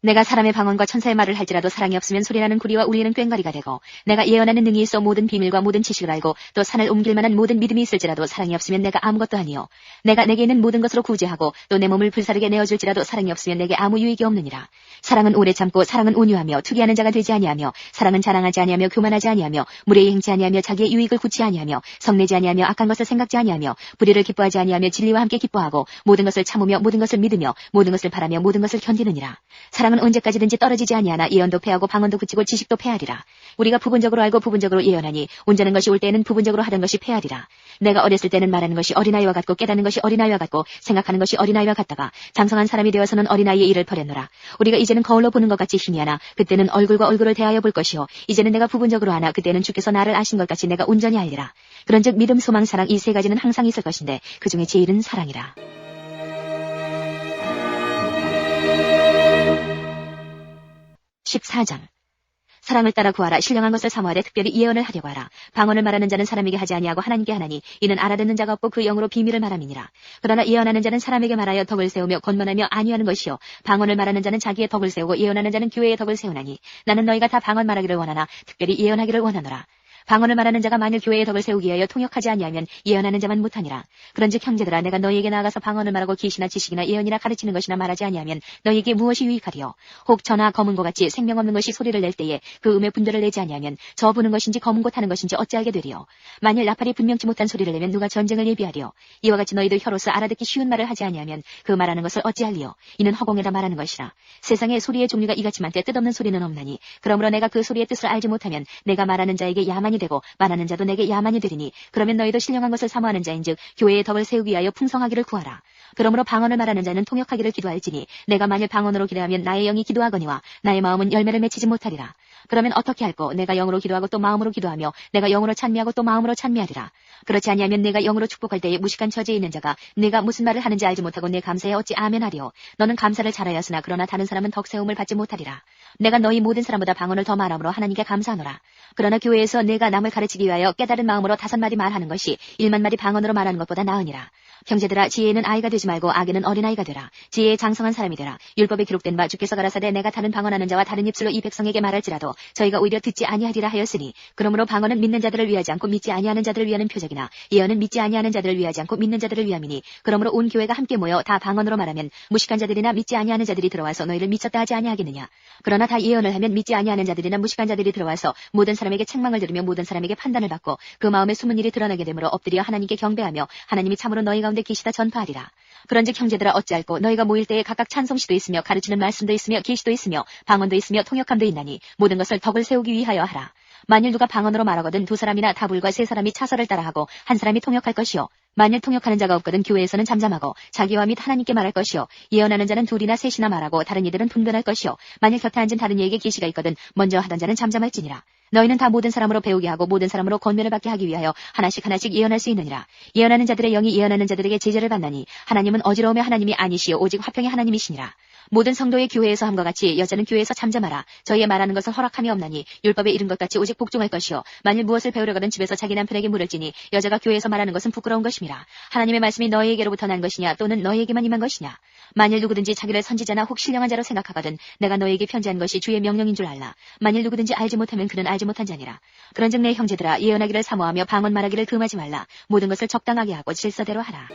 내가 사람의 방언과 천사의 말을 할지라도 사랑이 없으면 소리나는 구리와 울리는 꽹과리가 되고 내가 예언하는 능이 있어 모든 비밀과 모든 지식을 알고 또 산을 옮길 만한 모든 믿음이 있을지라도 사랑이 없으면 내가 아무것도 아니요 내가 내게 있는 모든 것으로 구제하고 또 내 몸을 불사르게 내어줄지라도 사랑이 없으면 내게 아무 유익이 없느니라. 사랑은 오래 참고 사랑은 온유하며 투기하는 자가 되지 아니하며 사랑은 자랑하지 아니하며 교만하지 아니하며 무례히 행치 아니하며 자기의 유익을 굳이 아니하며 성내지 아니하며 악한 것을 생각지 아니하며 불의를 기뻐하지 아니하며 진리와 함께 기뻐하고 모든 것을 참으며 모든 것을 믿으며 모든 것을 바라며 모든 것을 견디느니라. 사랑은 언제까지든지 떨어지지 아니하나 예언도 패하고 방언도 그치고 지식도 패하리라. 우리가 부분적으로 알고 부분적으로 예언하니 온전한 것이 올 때에는 부분적으로 하던 것이 패하리라. 내가 어렸을 때는 말하는 것이 어린아이와 같고 깨닫는 것이 어린아이와 같고 생각하는 것이 어린아이와 같다가 장성한 사람이 되어서는 어린아이의 일을 버렸노라. 우리가 이제는 거울로 보는 것 같이 희미 하나 그때는 얼굴과 얼굴을 대하여 볼 것이요 이제는 내가 부분적으로 하나 그때는 주께서 나를 아신 것 같이 내가 온전히 알리라. 그런즉 믿음 소망 사랑 이 세 가지는 항상 있을 것인데 그 중에 제일은 사랑이라. 14장. 사랑을 따라 구하라. 신령한 것을 사모하되 특별히 예언을 하려고 하라. 방언을 말하는 자는 사람에게 하지 아니하고 하나님께 하나니 이는 알아듣는 자가 없고 그 영으로 비밀을 말함이니라. 그러나 예언하는 자는 사람에게 말하여 덕을 세우며 권면하며 안위하는 것이요 방언을 말하는 자는 자기의 덕을 세우고 예언하는 자는 교회의 덕을 세우나니 나는 너희가 다 방언 말하기를 원하나 특별히 예언하기를 원하노라. 방언을 말하는 자가 만일 교회의 덕을 세우기 위하여 통역하지 아니하면 예언하는 자만 못하니라. 그런즉 형제들아 내가 너희에게 나아가서 방언을 말하고 계시나 지식이나 예언이나 가르치는 것이나 말하지 아니하면 너희에게 무엇이 유익하리요. 혹 저나 검은 것 같이 생명 없는 것이 소리를 낼 때에 그 음의 분별을 내지 아니하면 저 부는 것인지 검은 곳 하는 것인지 어찌알게 되리요. 만일 나팔이 분명치 못한 소리를 내면 누가 전쟁을 예비하리요. 이와 같이 너희도 혀로서 알아듣기 쉬운 말을 하지 아니하면 그 말하는 것을 어찌할리요. 이는 허공에다 말하는 것이라. 세상에 소리의 종류가 이같이 많되 뜻없는 소리는 없나니 그러므로 내가 그 소리의 뜻을 알지 못하면 내가 말하는 자에게 야만이 되고 말하는 자도 내게 야만이 되리니 그러면 너희도 신령한 것을 사모하는 자인즉 교회의 덕을 세우기 위하여 풍성하기를 구하라. 그러므로 방언을 말하는 자는 통역하기를 기도할지니 내가 만일 방언으로 기도하면 나의 영이 기도하거니와 나의 마음은 열매를 맺히지 못하리라. 그러면 어떻게 할꼬? 내가 영으로 기도하고 또 마음으로 기도하며 내가 영으로 찬미하고 또 마음으로 찬미하리라. 그렇지 아니하면 내가 영으로 축복할 때에 무식한 처지에 있는 자가 내가 무슨 말을 하는지 알지 못하고 내 감사에 어찌 아멘하리요. 너는 감사를 잘하였으나 그러나 다른 사람은 덕 세움을 받지 못하리라. 내가 너희 모든 사람보다 방언을 더 말함으로 하나님께 감사하노라. 그러나 교회에서 내가 남을 가르치기 위하여 깨달은 마음으로 5마디 말하는 것이 1만마디 방언으로 말하는 것보다 나으니라. 형제들아 지혜는 아이가 되지 말고 악에는 어린아이가 되라. 지혜에 장성한 사람이 되라. 율법에 기록된 바 주께서 가라사대 내가 다른 방언하는 자와 다른 입술로 이 백성에게 말할지라도 저희가 오히려 듣지 아니하리라 하였으니 그러므로 방언은 믿는 자들을 위하지 않고 믿지 아니하는 자들을 위하는 표적이나 예언은 믿지 아니하는 자들을 위하지 않고 믿는 자들을 위함이니 그러므로 온 교회가 함께 모여 다 방언으로 말하면 무식한 자들이나 믿지 아니하는 자들이 들어와서 너희를 미쳤다 하지 아니하겠느냐. 그러나 다 예언을 하면 믿지 아니하는 자들이나 무식한 자들이 들어와서 모든 사람에게 책망을 들으며 모든 사람에게 판단을 받고 그 마음에 숨은 일이 드러나게 되므로 엎드려 하나님께 경배하며 하나님이 참으로 너희 가운데 계시다 전파하리라. 그런즉 형제들아 어찌할꼬 너희가 모일 때에 각각 찬송시도 있으며 가르치는 말씀도 있으며 계시도 있으며 방언도 있으며 통역함도 있나니 모든 것을 덕을 세우기 위하여 하라. 만일 누가 방언으로 말하거든 2사람이나 다불과 3사람이 차서를 따라하고 한 사람이 통역할 것이요 만일 통역하는 자가 없거든 교회에서는 잠잠하고 자기와 및 하나님께 말할 것이요 예언하는 자는 2이나 3이나 말하고 다른 이들은 분별할 것이요 만일 곁에 앉은 다른 이에게 계시가 있거든 먼저 하던 자는 잠잠할지니라. 너희는 다 모든 사람으로 배우게 하고 모든 사람으로 권면을 받게 하기 위하여 하나씩 예언할 수 있느니라. 예언하는 자들의 영이 예언하는 자들에게 제재를 받나니 하나님은 어지러움의 하나님이 아니시요 오직 화평의 하나님이시니라. 모든 성도의 교회에서 함과 같이 여자는 교회에서 잠잠하라. 저희의 말하는 것을 허락함이 없나니 율법에 이른 것 같이 오직 복종할 것이요 만일 무엇을 배우려거든 집에서 자기 남편에게 물을지니 여자가 교회에서 말하는 것은 부끄러운 것임이라. 하나님의 말씀이 너희에게로부터 난 것이냐 또는 너희에게만 임한 것이냐. 만일 누구든지 자기를 선지자나 혹 신령한 자로 생각하거든 내가 너희에게 편지한 것이 주의 명령인 줄 알라. 만일 누구든지 알지 못하면 그는 알지 못한 자니라. 그런즉 내 형제들아 예언하기를 사모하며 방언 말하기를 금하지 말라. 모든 것을 적당하게 하고 질서대로 하라.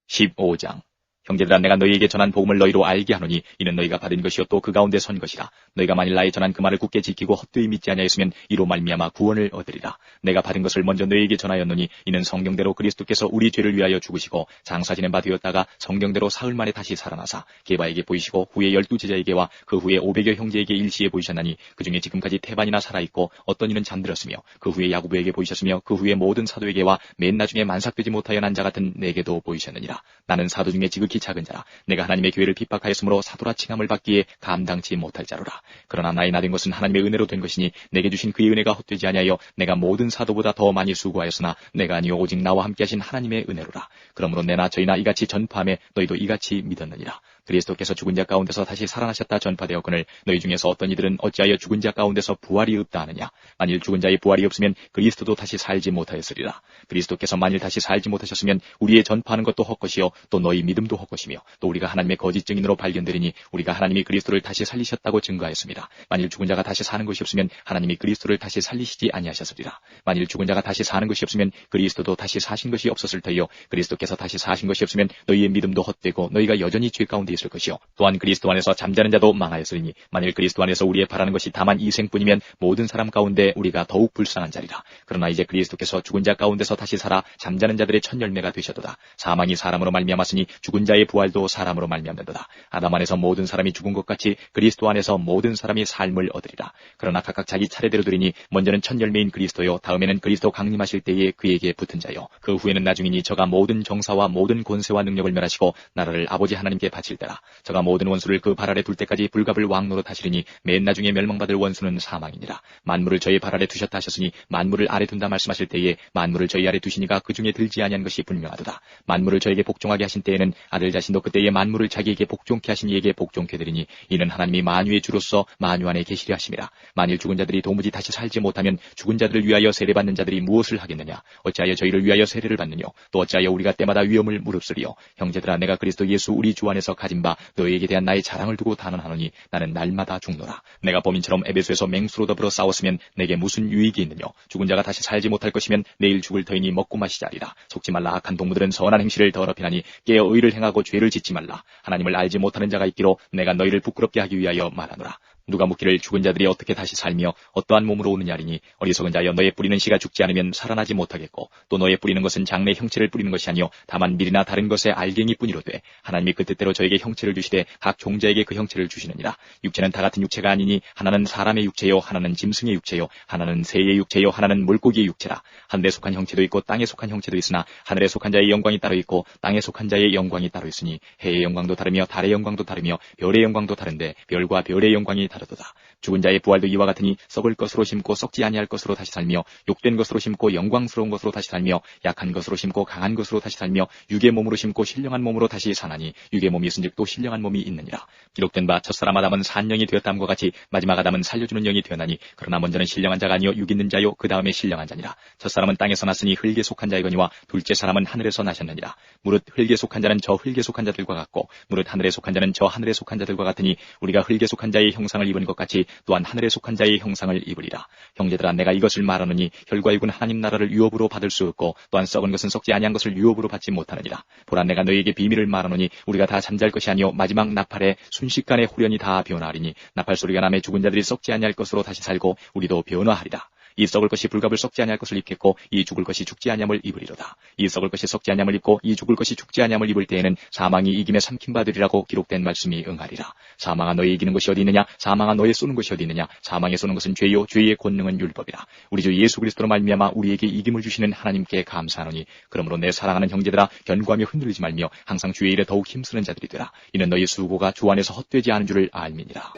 15장. 형제들아 내가 너희에게 전한 복음을 너희로 알게 하노니 이는 너희가 받은 것이요 또 그 가운데 선 것이라. 너희가 만일 나의 전한 그 말을 굳게 지키고 헛되이 믿지 아니하였으면 이로 말미암아 구원을 얻으리라. 내가 받은 것을 먼저 너희에게 전하였노니 이는 성경대로 그리스도께서 우리 죄를 위하여 죽으시고 장사 지낸 바 되었다가 성경대로 사흘 만에 다시 살아나사 게바에게 보이시고 후에 12 제자에게와 그 후에 500여 형제에게 일시에 보이셨나니 그 중에 지금까지 태반이나 살아있고 어떤 이는 잠들었으며 그 후에 야고보에게 보이셨으며 그 후에 모든 사도에게와 맨 나중에 만삭되지 못하여 난 자 같은 내게도 보이셨느니라. 나는 사도 중에 지극히 작은 자라. 내가 하나님의 교회를 핍박하였으므로 사도라 칭함을 받기에 감당치 못할 자로라. 그러나 나의 나된 것은 하나님의 은혜로 된 것이니 내게 주신 그의 은혜가 헛되지 아니하여 내가 모든 사도보다 더 많이 수고하였으나 내가 아니요 오직 나와 함께 하신 하나님의 은혜로라. 그러므로 내나 저희나 이같이 전파하며 너희도 이같이 믿었느니라. 그리스도께서 죽은 자 가운데서 다시 살아나셨다 전파되었거늘 너희 중에서 어떤 이들은 어찌하여 죽은 자 가운데서 부활이 없다 하느냐. 만일 죽은 자의 부활이 없으면 그리스도도 다시 살지 못하였으리라. 그리스도께서 만일 다시 살지 못하셨으면 우리의 전파하는 것도 헛것이요 또 너희 믿음도 헛것이며 또 우리가 하나님의 거짓 증인으로 발견되리니 우리가 하나님이 그리스도를 다시 살리셨다고 증거하였습니다. 만일 죽은 자가 다시 사는 것이 없으면 하나님이 그리스도를 다시 살리시지 아니하셨으리라. 만일 죽은 자가 다시 사는 것이 없으면 그리스도도 다시 사신 것이 없었을 터이요 그리스도께서 다시 사신 것이 없으면 너희의 믿음도 헛되고 너희가 여전히 죄 가운데 있을 것이요 또한 그리스도 안에서 잠자는 자도 망하였으리니 만일 그리스도 안에서 우리의 바라는 것이 다만 이 생뿐이면 모든 사람 가운데 우리가 더욱 불쌍한 자리라. 그러나 이제 그리스도께서 죽은 자 가운데서 다시 살아 잠자는 자들의 첫 열매가 되셨도다. 사망이 사람으로 말미암았으니 죽은 자의 부활도 사람으로 말미암는도다. 아담 안에서 모든 사람이 죽은 것 같이 그리스도 안에서 모든 사람이 삶을 얻으리라. 그러나 각각 자기 차례대로 드리니 먼저는 첫 열매인 그리스도요 다음에는 그리스도 강림하실 때에 그에게 붙은 자요 그 후에는 나중이니 저가 모든 정사와 모든 권세와 능력을 멸하시고 나라를 아버지 하나님께 바칠 때라. 저가 모든 원수를 그 발 아래 둘 때까지 불갑을 왕노릇 하시리니 맨 나중에 멸망받을 원수는 사망이니라. 만물을 저희 발 아래 두셨다 하셨으니 만물을 아래 둔다 말씀하실 때에 만물을 저희 아래 두시니가 그 중에 들지 아니한 것이 분명하도다. 만물을 저에게 복종하게 하신 때에는 아들 자신도 그때에 만물을 자기에게 복종케 하신 이에게 복종케 되리니 이는 하나님이 만유의 주로서 만유 안에 계시려 하심이라. 만일 죽은 자들이 도무지 다시 살지 못하면 죽은 자들을 위하여 세례받는 자들이 무엇을 하겠느냐. 어찌하여 저희를 위하여 세례를 받느뇨. 또 어찌하여 우리가 때마다 위험을 무릅쓰리요. 형제들아 내가 그리스도 예수 우리 주 안에서 가진 바 너희에게 대한 나의 자랑을 두고 단언하노니 나는 날마다 죽노라. 내가 범인처럼 에베소에서 맹수로 더불어 싸웠으면 내게 무슨 유익이 있느뇨. 죽은 자가 다시 살지 못할 것이면 내일 죽을 터이니 먹고 마시자리라. 속지 말라. 악한 동무들은 선한 행실을 더럽히나니 깨어 의를 행하고 죄를 짓지 말라. 하나님을 알지 못하는 자가 있기로 내가 너희를 부끄럽게 하기 위하여 말하노라. 누가 묻기를 죽은 자들이 어떻게 다시 살며 어떠한 몸으로 오느냐리니 어리석은 자여 너의 뿌리는 씨가 죽지 않으면 살아나지 못하겠고 또 너의 뿌리는 것은 장래 형체를 뿌리는 것이 아니요 다만 밀이나 다른 것의 알갱이뿐이로되 하나님이 그 뜻대로 저에게 형체를 주시되 각 종자에게 그 형체를 주시느니라. 육체는 다 같은 육체가 아니니 하나는 사람의 육체요 하나는 짐승의 육체요 하나는 새의 육체요 하나는 물고기의 육체라. 하늘에 속한 형체도 있고 땅에 속한 형체도 있으나 하늘에 속한 자의 영광이 따로 있고 땅에 속한 자의 영광이 따로 있으니 해의 영광도 다르며 달의 영광도 다르며 별의 영광도 다른데 별과 별의 영광이 다르도다. 죽은 자의 부활도 이와 같으니 썩을 것으로 심고 썩지 아니할 것으로 다시 살며 욕된 것으로 심고 영광스러운 것으로 다시 살며 약한 것으로 심고 강한 것으로 다시 살며 육의 몸으로 심고 신령한 몸으로 다시 사나니 육의 몸이 있은즉 또 신령한 몸이 있느니라. 기록된 바 첫사람 아담은 산 영이 되었다함과 같이 마지막 아담은 살려주는 영이 되었나니 그러나 먼저는 신령한 자가 아니요 육 있는 자요 그 다음에 신령한 자니라. 첫사람은 땅에서 났으니 흙에 속한 자이거니와 둘째 사람은 하늘에서 나셨느니라. 무릇 흙에 속한 자는 저 흙에 속한 자들과 같고 무릇 하늘에 속한 자는 저 하늘에 속한 자들과 같으니 우리가 흙에 속한 자의 형상을 입은 것 같이 또한 하늘에 속한 자의 형상을 입으리라. 형제들아 내가 이것을 말하노니 혈과 육은 하나님 나라를 유업으로 받을 수 없고 또한 썩은 것은 썩지 아니한 것을 유업으로 받지 못하느니라. 보라 내가 너희에게 비밀을 말하노니 우리가 다 잠잘 것이 아니요 마지막 나팔에 순식간에 후련히 다 변화하리니 나팔 소리가 나매 죽은 자들이 썩지 아니할 것으로 다시 살고 우리도 변화하리라. 이 썩을 것이 불갑을 썩지 아니할 것을 입겠고 이 죽을 것이 죽지 아니함을 입으리로다. 이 썩을 것이 썩지 아니함을 입고 이 죽을 것이 죽지 아니함을 입을 때에는 사망이 이김에 삼킨 바들이라고 기록된 말씀이 응하리라. 사망아 너의 이기는 것이 어디 있느냐. 사망아 너의 쏘는 것이 어디 있느냐. 사망에 쏘는 것은 죄요 죄의 권능은 율법이라. 우리 주 예수 그리스도로 말미암아 우리에게 이김을 주시는 하나님께 감사하노니 그러므로 내 사랑하는 형제들아 견고하며 흔들리지 말며 항상 주의 일에 더욱 힘쓰는 자들이 되라. 이는 너희 수고가 주 안에서 헛되지 않은 줄을 알미니라.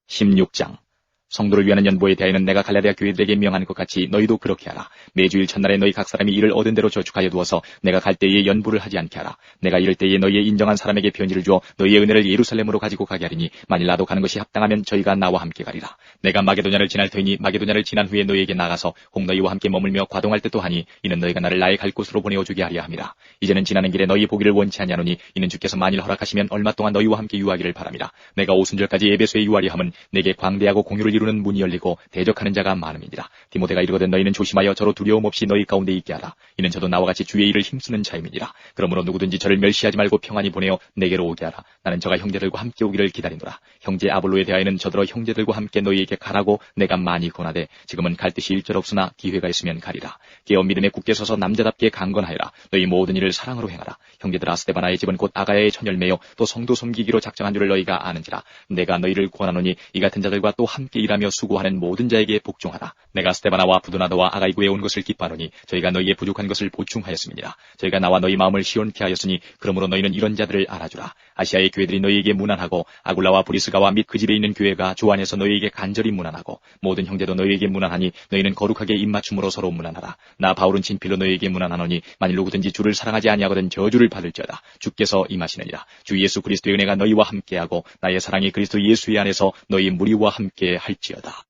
16장 성도를 위하는 연보에 대하여는 내가 갈라디아 교회들에게 명하는 것 같이 너희도 그렇게 하라. 매주일 첫날에 너희 각 사람이 이를 얻은 대로 저축하여 두어서 내가 갈 때에 연부를 하지 않게 하라. 내가 이럴 때에 너희의 인정한 사람에게 편지를 주어 너희의 은혜를 예루살렘으로 가지고 가게 하리니 만일 나도 가는 것이 합당하면 저희가 나와 함께 가리라. 내가 마게도냐를 지날 터이니 마게도냐를 지난 후에 너희에게 나가서 혹 너희와 함께 머물며 과동할 듯도 하니 이는 너희가 나를 나의 갈 곳으로 보내어 주게 하려 함이라. 이제는 지나는 길에 너희 보기를 원치 아니하노니 이는 주께서 만일 허락하시면 얼마 동안 너희와 함께 유하기를 바랍니다. 내가 오순절까지 에베소에 유하려 함은 내게 광대하고 공유를 이루는 이루는 문이 열리고 대적하는 자가 많음이니라. 디모데가 이르거든 너희는 조심하여 저로 두려움 없이 너희 가운데 있게 하라. 이는 저도 나와 같이 주의 일을 힘쓰는 자임이니라. 그러므로 누구든지 저를 멸시하지 말고 평안히 보내어 내게로 오게 하라. 나는 저가 형제들과 함께 오기를 기다리노라. 형제 아볼로에 대하여는 저더러 형제들과 함께 너희에게 가라고 내가 많이 권하되 지금은 갈 뜻이 일절없으나 기회가 있으면 가리라. 깨어 믿음에 굳게 서서 남자답게 강건하여라. 너희 모든 일을 사랑으로 행하라. 형제들아 스데바나의 집은 곧 아가야의 처녀매요 또 성도 섬기기로 작정한 줄을 너희가 아는지라. 내가 너희를 권하노니 이 같은 자들과 또 함께 일하며 수고하는 모든 자에게 복종하라. 내가 스데바나와 부도나도와 아가이고에 온 것을 기뻐하노니 저희가 너희의 부족한 것을 보충하였음이니라. 저희가 나와 너희 마음을 시원케 하였으니 그러므로 너희는 이런 자들을 알아주라. 아시아의 교회들이 너희에게 문안하고 아굴라와 브리스가와 및 그 집에 있는 교회가 조 안에서 너희에게 간절히 문안하고 모든 형제도 너희에게 문안하니 너희는 거룩하게 입맞춤으로 서로 문안하라. 나 바울은 진필로 너희에게 문안하노니 만일 누구든지 주를 사랑하지 아니하거든 저주를 받을지어다. 주께서 임하시느니라. 주 예수 그리스도의 은혜가 너희와 함께하고 나의 사랑이 그리스도 예수의 안에서 너희 무리와 함께 할지어다.